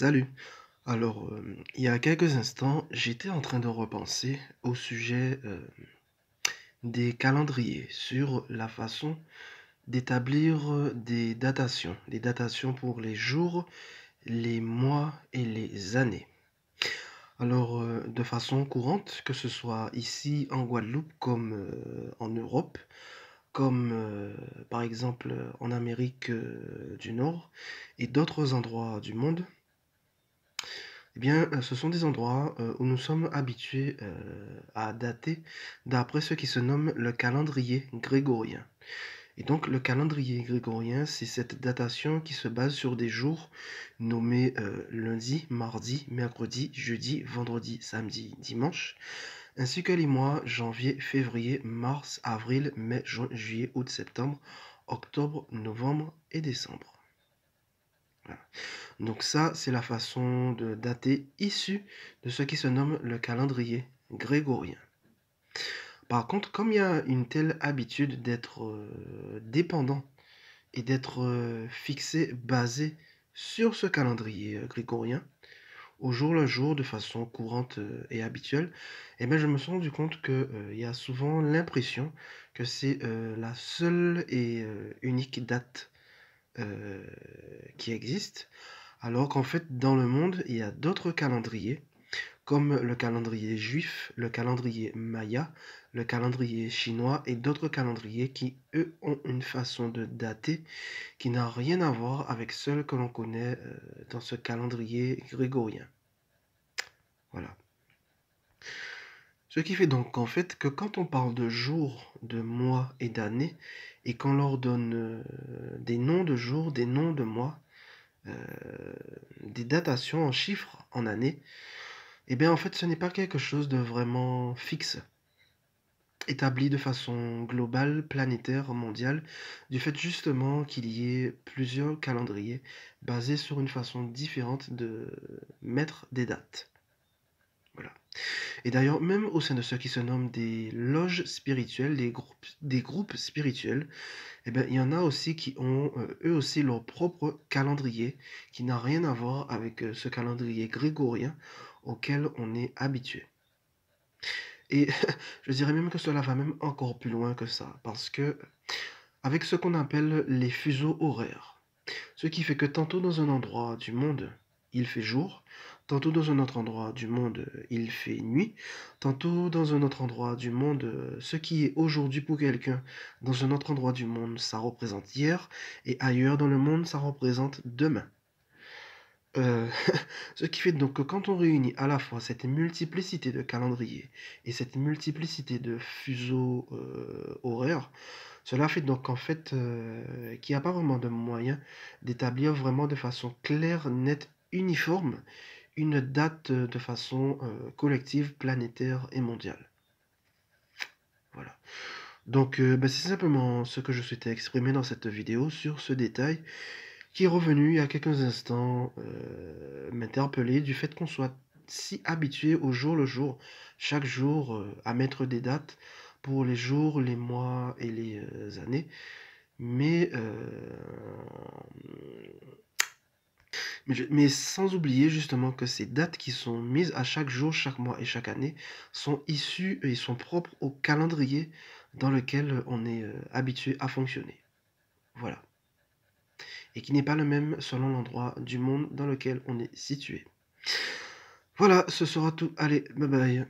Salut. Il y a quelques instants, j'étais en train de repenser au sujet des calendriers, sur la façon d'établir des datations pour les jours, les mois et les années. De façon courante, que ce soit ici en Guadeloupe comme en Europe, comme par exemple en Amérique du Nord et d'autres endroits du monde, ce sont des endroits, où nous sommes habitués, à dater d'après ce qui se nomme le calendrier grégorien. Et donc le calendrier grégorien, c'est cette datation qui se base sur des jours nommés, lundi, mardi, mercredi, jeudi, vendredi, samedi, dimanche, ainsi que les mois janvier, février, mars, avril, mai, juin, juillet, août, septembre, octobre, novembre et décembre. Voilà. Donc ça, c'est la façon de dater issue de ce qui se nomme le calendrier grégorien. Par contre, comme il y a une telle habitude d'être dépendant et d'être fixé, basé sur ce calendrier grégorien, au jour le jour, de façon courante et habituelle, je me suis rendu compte qu'il y a souvent l'impression que c'est la seule et unique date euh, qui existe, alors qu'en fait, dans le monde, il y a d'autres calendriers, comme le calendrier juif, le calendrier maya, le calendrier chinois et d'autres calendriers qui, eux, ont une façon de dater qui n'a rien à voir avec celle que l'on connaît dans ce calendrier grégorien. Voilà. Ce qui fait donc qu'en fait, que quand on parle de jours, de mois et d'années, et qu'on leur donne des noms de jours, des noms de mois, euh, des datations en chiffres, en années, en fait, ce n'est pas quelque chose de vraiment fixe, établi de façon globale, planétaire, mondiale, du fait justement qu'il y ait plusieurs calendriers basés sur une façon différente de mettre des dates. Voilà. Et d'ailleurs, même au sein de ceux qui se nomment des loges spirituelles, des groupes spirituels, il y en a aussi qui ont eux aussi leur propre calendrier qui n'a rien à voir avec ce calendrier grégorien auquel on est habitué. Et je dirais même que cela va même encore plus loin que ça, parce que avec ce qu'on appelle les fuseaux horaires, ce qui fait que tantôt dans un endroit du monde, il fait jour, tantôt dans un autre endroit du monde, il fait nuit, tantôt dans un autre endroit du monde, ce qui est aujourd'hui pour quelqu'un, dans un autre endroit du monde, ça représente hier, et ailleurs dans le monde, ça représente demain. Euh, Ce qui fait donc que quand on réunit à la fois cette multiplicité de calendriers et cette multiplicité de fuseaux horaires, cela fait donc qu'en fait qu'il n'y a pas vraiment de moyen d'établir vraiment de façon claire, nette, uniforme, une date de façon collective, planétaire et mondiale. Voilà. C'est simplement ce que je souhaitais exprimer dans cette vidéo sur ce détail qui est revenu il y a quelques instants m'interpeller du fait qu'on soit si habitué au jour le jour, chaque jour, à mettre des dates pour les jours, les mois et les années. Mais, mais sans oublier justement que ces dates qui sont mises à chaque jour, chaque mois et chaque année sont issues et sont propres au calendrier dans lequel on est habitué à fonctionner. Voilà. Et qui n'est pas le même selon l'endroit du monde dans lequel on est situé. Voilà, ce sera tout. Allez, bye bye.